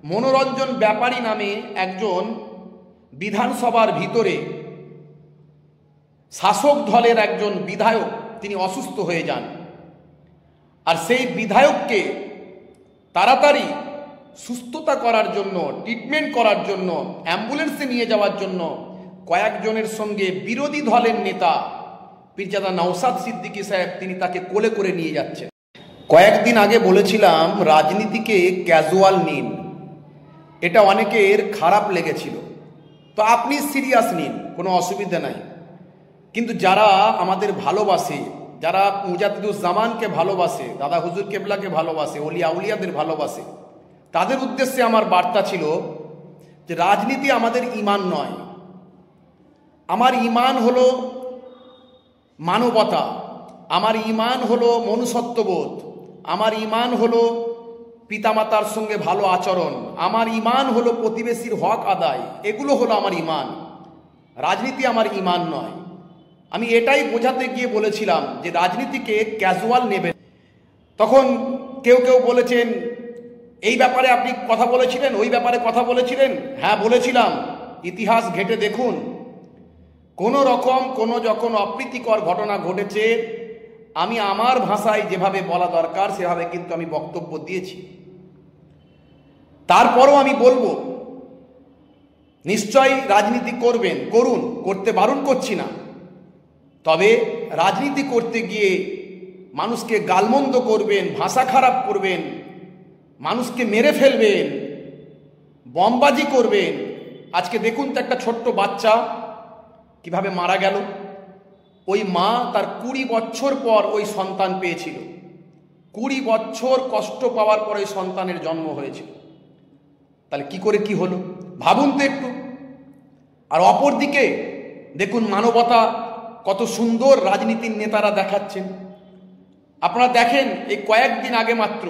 মনোরঞ্জন ব্যাপারী নামে একজন বিধানসভার ভিতরে শাসক দলের একজন বিধায়ক তিনি অসুস্থ হয়ে যান। আর সেই বিধায়ককে তাড়াতাড়ি সুস্থতা করার জন্য, ট্রিটমেন্ট করার জন্য, অ্যাম্বুলেন্সে নিয়ে যাওয়ার জন্য কয়েকজনের সঙ্গে বিরোধী দলের নেতা পীরজাদা নওশাদ সিদ্দিকী সাহেব তিনি তাকে কোলে করে নিয়ে যাচ্ছেন। কয়েকদিন আগে বলেছিলাম রাজনীতিকে ক্যাজুয়াল নিন, এটা অনেকের খারাপ লেগেছিল, তো আপনি সিরিয়াস নিন, কোনো অসুবিধা নাই। কিন্তু যারা আমাদের ভালোবাসে, যারা মুজাদ্দিদুজ্জামানকে ভালোবাসে, দাদা হুজুর কেবলাকে ভালোবাসে, ওলিয়া আউলিয়াদের ভালোবাসে, তাদের উদ্দেশ্যে আমার বার্তা ছিল যে রাজনীতি আমাদের ঈমান নয়। আমার ঈমান হলো মানবতা, আমার ঈমান হলো মনুষ্যত্ববোধ, আমার ঈমান হলো পিতামাতার সঙ্গে ভালো আচরণ, আমার ঈমান হলো প্রতিবেশীর হক আদায়, এগুলো হলো আমার ঈমান। রাজনীতি আমার ঈমান নয়। আমি এটাই বোঝাতে গিয়ে বলেছিলাম যে রাজনীতিকে ক্যাজুয়াল নেবেন। তখন কেউ কেউ বলেছেন এই ব্যাপারে আপনি কথা বলেছিলেন, ওই ব্যাপারে কথা বলেছিলেন। হ্যাঁ বলেছিলাম, ইতিহাস ঘেঁটে দেখুন, কোনো রকম কোনো যখন অপ্রীতিকর ঘটনা ঘটেছে আমি আমার ভাষায় যেভাবে বলা দরকার সেভাবে কিন্তু আমি বক্তব্য দিয়েছি। তারপরও আমি বলবো নিশ্চয়ই রাজনীতি করবেন, করুন, করতে বারণ করছি না। তবে রাজনীতি করতে গিয়ে মানুষকে গালমন্দ করবেন, ভাষা খারাপ করবেন, মানুষকে মেরে ফেলবেন, বমবাজি করবেন। আজকে দেখুন তো একটা ছোট্ট বাচ্চা কিভাবে মারা গেল। ওই মা তার 20 বছর পর ওই সন্তান পেয়েছিল, 20 বছর কষ্ট পাওয়ার পর ওই সন্তানের জন্ম হয়েছিল। তাহলে কি করে কি হলো ভাবুন তো একটু। আর অপরদিকে দেখুন মানবতা কত সুন্দর রাজনীতির নেতারা দেখাচ্ছেন। আপনারা দেখেন এই কয়েকদিন আগে মাত্র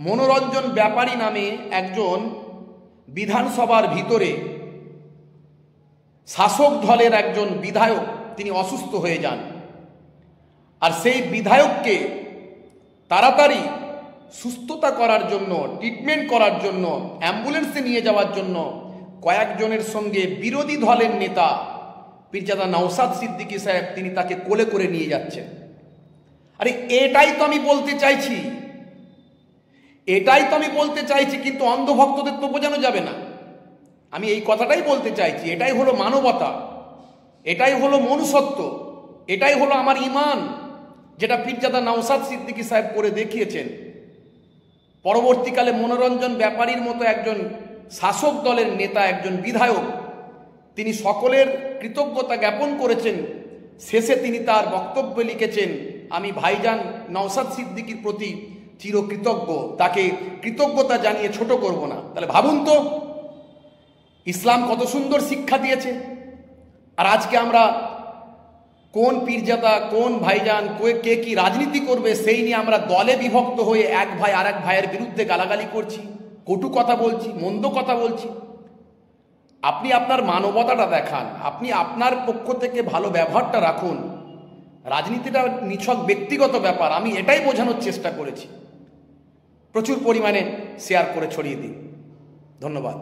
মনোরঞ্জন ব্যাপারী নামে একজন বিধানসভার ভিতরে শাসক দলের একজন বিধায়ক তিনি অসুস্থ হয়ে যান। আর সেই বিধায়ককে তাড়াতাড়ি সুস্থতা করার জন্য, ট্রিটমেন্ট করার জন্য, অ্যাম্বুলেন্সে নিয়ে যাওয়ার জন্য কয়েকজনের সঙ্গে বিরোধী দলের নেতা পীরজাদা নওশাদ সিদ্দিকী সাহেব তিনি তাকে কোলে করে নিয়ে যাচ্ছেন। আরে এটাই তো আমি বলতে চাইছি, এটাই তো আমি বলতে চাইছি, কিন্তু অন্ধভক্তদের তো বোঝানো যাবে না। আমি এই কথাটাই বলতে চাইছি, এটাই হলো মানবতা, এটাই হলো মনুষ্যত্ব, এটাই হলো আমার ঈমান, যেটা পীরজাদা নওশাদ সিদ্দিকী সাহেব করে দেখিয়েছেন। পরবর্তীকালে মনোরঞ্জন ব্যাপারীর মতো একজন শাসক দলের নেতা, একজন বিধায়ক, তিনি সকলের কৃতজ্ঞতা জ্ঞাপন করেছেন। শেষে তিনি তার বক্তব্যে লিখেছেন, আমি ভাইজান নওশাদ সিদ্দিকীর প্রতি চিরকৃতজ্ঞ, তাকে কৃতজ্ঞতা জানিয়ে ছোট করব না। তাহলে ভাবুন তো ইসলাম কত সুন্দর শিক্ষা দিয়েছে। আর আজকে আমরা কোন পীরজাদা, কোন ভাইজান, কে কি রাজনীতি করবে সেই নিয়ে আমরা দলে বিভক্ত হয়ে এক ভাই আর এক ভাইয়ের বিরুদ্ধে গালাগালি করছি, কটু কথা বলছি, মন্দ কথা বলছি। আপনি আপনার মানবতাটা দেখান, আপনি আপনার পক্ষ থেকে ভালো ব্যবহারটা রাখুন। রাজনীতিটা নিছক ব্যক্তিগত ব্যাপার, আমি এটাই বোঝানোর চেষ্টা করেছি। প্রচুর পরিমাণে শেয়ার করে ছড়িয়ে দিন। ধন্যবাদ।